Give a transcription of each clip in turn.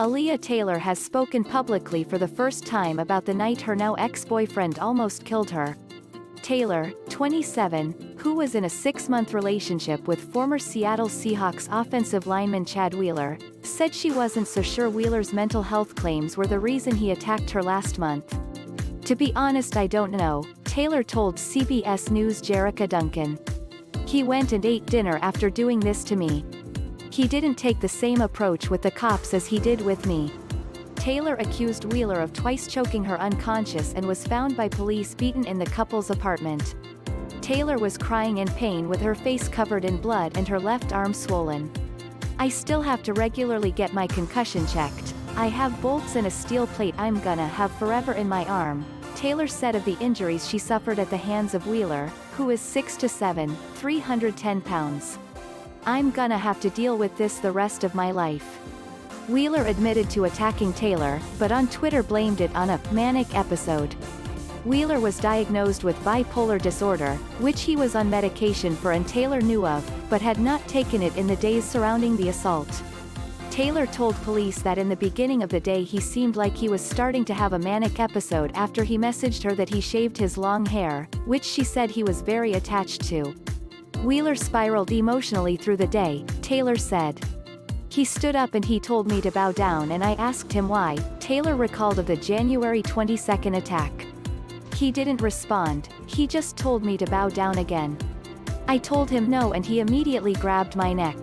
Alleah Taylor has spoken publicly for the first time about the night her now ex-boyfriend almost killed her. Taylor, 27, who was in a 6-month relationship with former Seattle Seahawks offensive lineman Chad Wheeler, said she wasn't so sure Wheeler's mental health claims were the reason he attacked her last month. "To be honest, I don't know," Taylor told CBS News' Jerrica Duncan. "He went and ate dinner after doing this to me. He didn't take the same approach with the cops as he did with me." Taylor accused Wheeler of twice choking her unconscious and was found by police beaten in the couple's apartment. Taylor was crying in pain with her face covered in blood and her left arm swollen. "I still have to regularly get my concussion checked. I have bolts and a steel plate I'm gonna have forever in my arm," Taylor said of the injuries she suffered at the hands of Wheeler, who is 6'7", 310 pounds. "I'm gonna have to deal with this the rest of my life." Wheeler admitted to attacking Taylor, but on Twitter blamed it on a manic episode. Wheeler was diagnosed with bipolar disorder, which he was on medication for and Taylor knew of, but had not taken it in the days surrounding the assault. Taylor told police that in the beginning of the day he seemed like he was starting to have a manic episode after he messaged her that he shaved his long hair, which she said he was very attached to. Wheeler spiraled emotionally through the day, Taylor said. "He stood up and he told me to bow down and I asked him why," Taylor recalled of the January 22 attack. "He didn't respond, he just told me to bow down again. I told him no and he immediately grabbed my neck.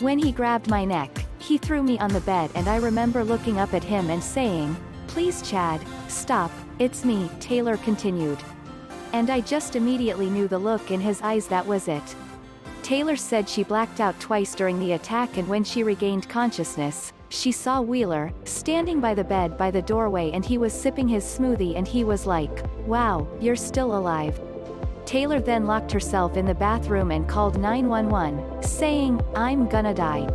When he grabbed my neck, he threw me on the bed and I remember looking up at him and saying, 'Please Chad, stop, it's me,'" Taylor continued. "And I just immediately knew the look in his eyes, that was it." Taylor said she blacked out twice during the attack and when she regained consciousness, she saw Wheeler, standing by the bed by the doorway and he was sipping his smoothie and he was like, "Wow, you're still alive." Taylor then locked herself in the bathroom and called 911, saying, "I'm gonna die."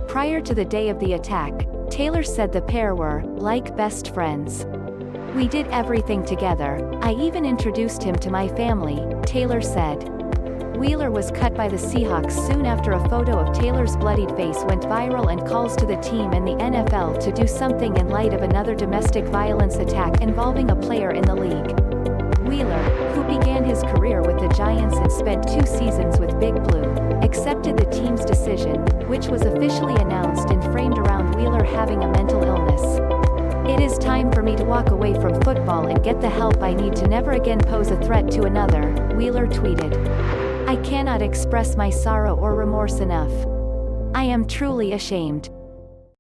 Prior to the day of the attack, Taylor said the pair were, like best friends. "We did everything together, I even introduced him to my family," Taylor said. Wheeler was cut by the Seahawks soon after a photo of Taylor's bloodied face went viral and calls to the team and the NFL to do something in light of another domestic violence attack involving a player in the league. Wheeler, who began his career with the Giants and spent 2 seasons with Big Blue, accepted the team's decision, which was officially announced and framed around Wheeler having a mental illness. "It is time for me to walk away from football and get the help I need to never again pose a threat to another," Wheeler tweeted. "I cannot express my sorrow or remorse enough. I am truly ashamed.